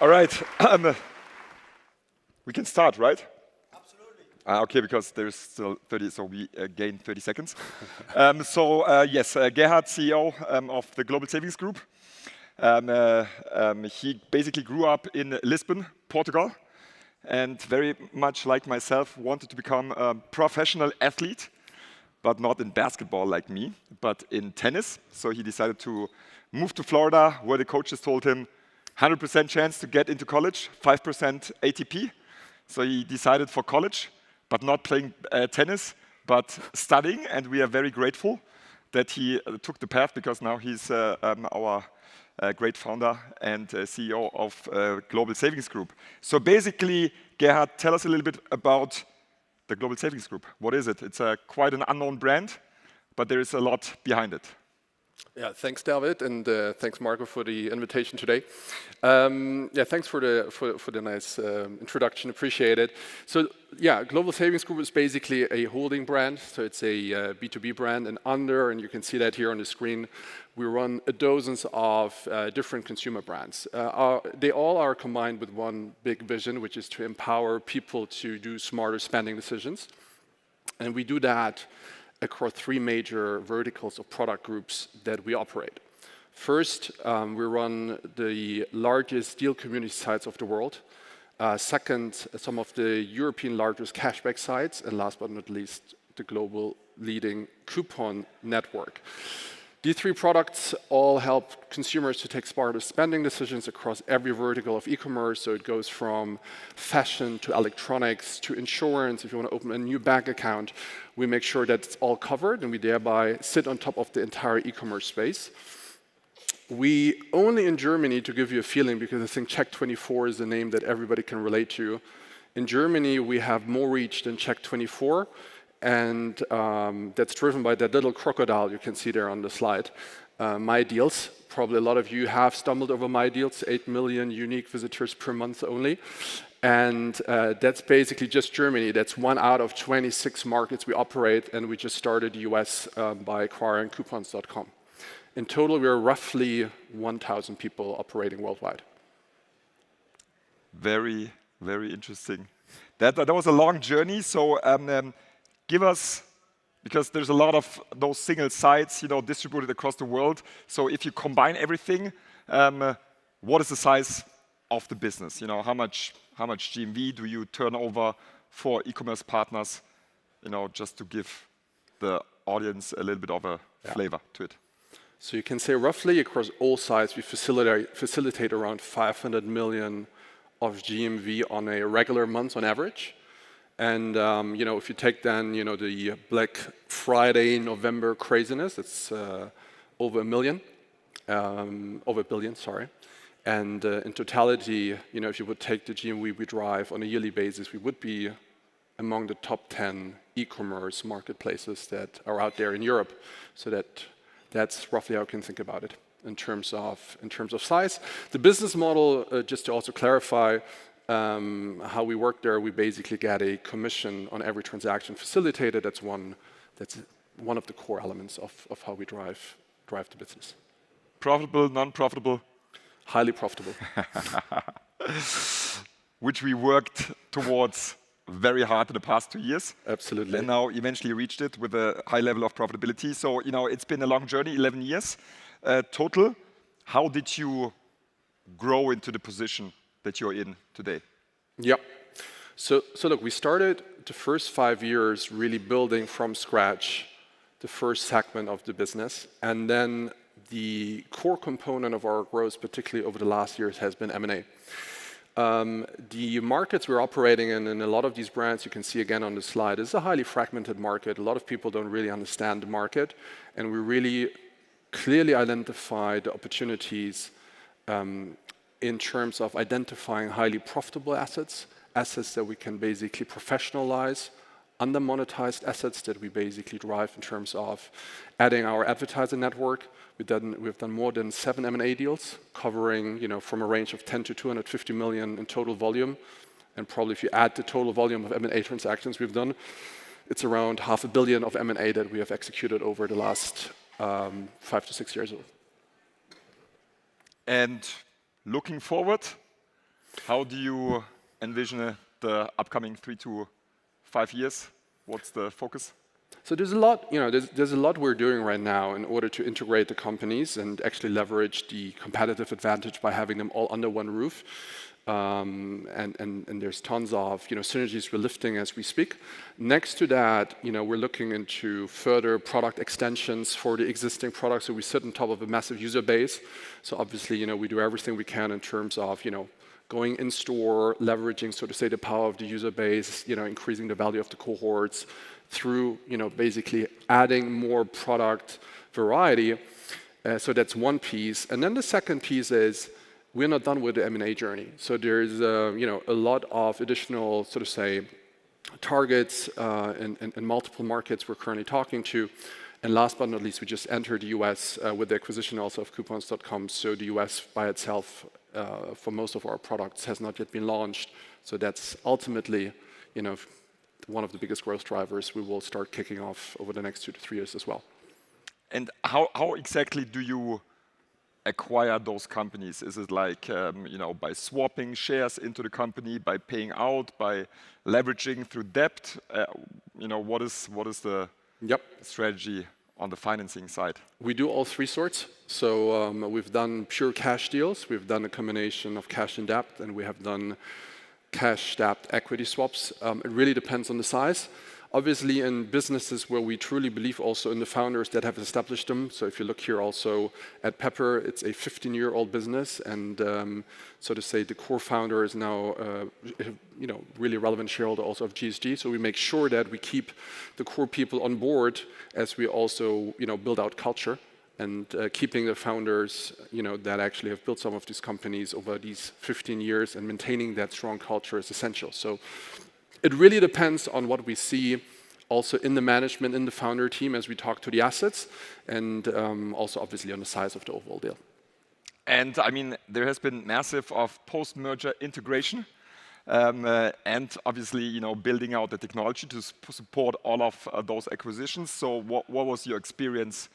All right. We can start, right? Absolutely. Okay, because there's still 30, so we gain 30 seconds. Yes, Gerhard, CEO of the Global Savings Group. He basically grew up in Lisbon, Portugal, and very much like myself, wanted to become a professional athlete, but not in basketball like me, but in tennis. So he decided to move to Florida, where the coaches told him 100% chance to get into college, 5% ATP. So he decided for college, but not playing tennis, but studying. And we are very grateful that he took the path, because now he's our great founder and CEO of Global Savings Group. So basically, Gerhard, tell us a little bit about the Global Savings Group. What is it? It's quite an unknown brand, but there is a lot behind it. Yeah, thanks, David, and thanks, Marco, for the invitation today. Yeah, thanks for the nice introduction. Appreciate it. So, yeah, Global Savings Group is basically a holding brand. So it's a B2B brand, and you can see that here on the screen, we run dozens of different consumer brands. They all are combined with one big vision, which is to empower people to do smarter spending decisions, and we do that across three major verticals of product groups that we operate. First, we run the largest deal community sites of the world. Second, some of the European largest cashback sites. And last but not least, the global leading coupon network. These three products all help consumers to take smarter spending decisions across every vertical of e-commerce. So it goes from fashion to electronics to insurance. If you want to open a new bank account, we make sure that it's all covered, and we thereby sit on top of the entire e-commerce space. We only in Germany, to give you a feeling, because I think Check24 is a name that everybody can relate to. In Germany, we have more reach than Check24. And that's driven by that little crocodile you can see there on the slide, My Deals. Probably a lot of you have stumbled over My Deals, 8 million unique visitors per month only. And that's basically just Germany. That's 1 out of 26 markets we operate, and we just started the US by acquiring coupons.com. In total, we are roughly 1,000 people operating worldwide. Very, very interesting. That was a long journey, so give us, because there's a lot of those single sites, distributed across the world. So if you combine everything, what is the size of the business? How much GMV do you turn over for e-commerce partners? Just to give the audience a little bit of a flavor to it. So you can say roughly across all sites, we facilitate around 500 million of GMV on a regular month on average. And if you take then the Black Friday, November craziness, it's over 1 billion, sorry. And in totality, if you would take the GMV we drive on a yearly basis, we would be among the top 10 e-commerce marketplaces that are out there in Europe. So that's roughly how I can think about it in terms of size. The business model, just to also clarify. How we work there, we basically get a commission on every transaction facilitated. That's one of the core elements of how we drive the business. Profitable, non-profitable? Highly profitable. Which we worked towards very hard in the past 2 years. Absolutely. And now eventually reached it with a high level of profitability. So, it's been a long journey, 11 years total. How did you grow into the position that you're in today? Yeah. So look, we started the first 5 years really building from scratch the first segment of the business. And then the core component of our growth, particularly over the last years, has been M&A. The markets we're operating in, and a lot of these brands you can see again on the slide, is a highly fragmented market. A lot of people don't really understand the market. And we really clearly identify the opportunities in terms of identifying highly profitable assets that we can basically professionalize, under-monetized assets that we basically drive in terms of adding our advertiser network. We've done more than 7 M&A deals, covering from a range of 10 to 250 million in total volume. And probably if you add the total volume of M&A transactions we've done, it's around 500 million of M&A that we have executed over the last 5 to 6 years. And looking forward, How do you envision the upcoming 3 to 5 years? What's the focus? So there's a lot, there's a lot we're doing right now in order to integrate the companies and actually leverage the competitive advantage by having them all under one roof. And there's tons of synergies we're lifting as we speak. Next to that, we're looking into further product extensions for the existing products. So we sit on top of a massive user base. So obviously, we do everything we can in terms of going in store, leveraging, so to say, the power of the user base, increasing the value of the cohorts through, basically adding more product variety. So that's one piece. And then the second piece is we're not done with the M&A journey. So there's, a lot of additional, so to say, targets in multiple markets we're currently talking to. And last but not least, we just entered the US with the acquisition also of coupons.com. So the US by itself, for most of our products, has not yet been launched. So that's ultimately, one of the biggest growth drivers we will start kicking off over the next 2 to 3 years as well. And how exactly do you acquire those companies? Is it like, by swapping shares into the company, by paying out, by leveraging through debt? What is the strategy on the financing side? We do all three sorts. So we've done pure cash deals. We've done a combination of cash and debt, and we have done cash debt equity swaps. It really depends on the size. Obviously, in businesses where we truly believe also in the founders that have established them. So if you look here also at Pepper, it's a 15-year-old business, and so to say, the core founder is now, really relevant shareholder also of GSG. So we make sure that we keep the core people on board as we also, build out culture. And keeping the founders, that actually have built some of these companies over these 15 years and maintaining that strong culture is essential. So it really depends on what we see also in the management, in the founder team as we talk to the assets, and also obviously on the size of the overall deal. And I mean, there has been massive of post-merger integration, and obviously, building out the technology to support all of those acquisitions. So what was your experience?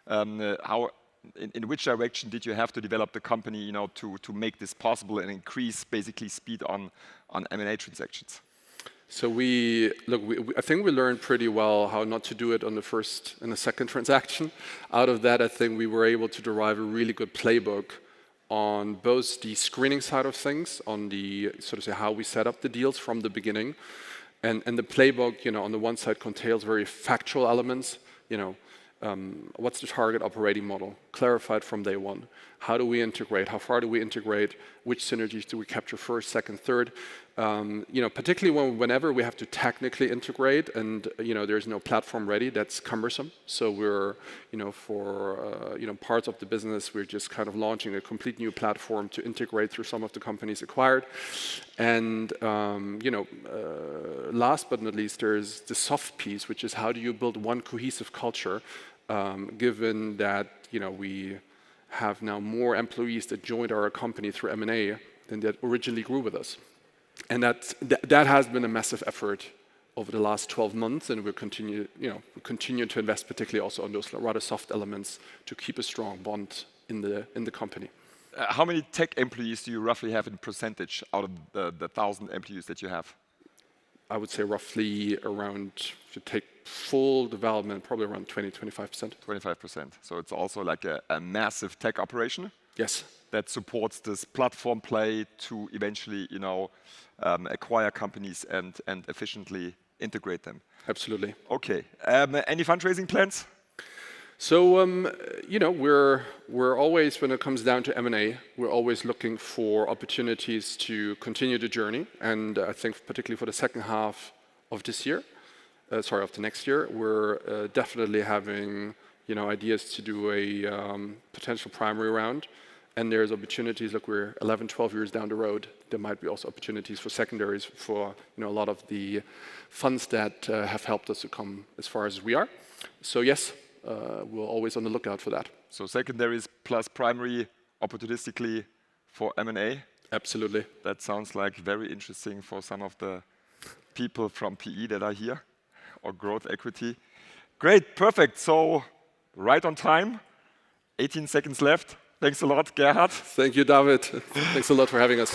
In which direction did you have to develop the company, to make this possible and increase basically speed on M&A transactions? So I think we learned pretty well how not to do it on the first and the second transaction. Out of that, I think we were able to derive a really good playbook on both the screening side of things, on the, so to say, how we set up the deals from the beginning. And the playbook, on the one side contains very factual elements, what's the target operating model? Clarified from day one. How do we integrate? How far do we integrate? Which synergies do we capture first, second, third? Particularly whenever we have to technically integrate and there's no platform ready, that's cumbersome. So we're for parts of the business, we're just kind of launching a complete new platform to integrate through some of the companies acquired. And last but not least, there's the soft piece, which is how do you build one cohesive culture, given that we have now more employees that joined our company through M&A than that originally grew with us. And that has been a massive effort over the last 12 months, and we'll continue to invest particularly also on those rather soft elements to keep a strong bond in the company. How many tech employees do you roughly have in percentage out of the 1,000 employees that you have? I would say roughly around, if you take full development, probably around 20-25%. 25%. So it's also like a massive tech operation. Yes. That supports this platform play to eventually, acquire companies and efficiently integrate them. Absolutely. Okay. Any fundraising plans? So, we're always, when it comes down to M&A, we're always looking for opportunities to continue the journey. And I think particularly for the second half of this year, of the next year, we're definitely having, ideas to do a potential primary round. And there's opportunities, look, we're 11, 12 years down the road. There might be also opportunities for secondaries for a lot of the funds that have helped us to come as far as we are. So yes, we're always on the lookout for that. So secondaries plus primary opportunistically for M&A? Absolutely. That sounds like very interesting for some of the people from PE that are here, or growth equity. Great, perfect. So right on time, 18 seconds left. Thanks a lot, Gerhard. Thank you, David. Thanks a lot for having us.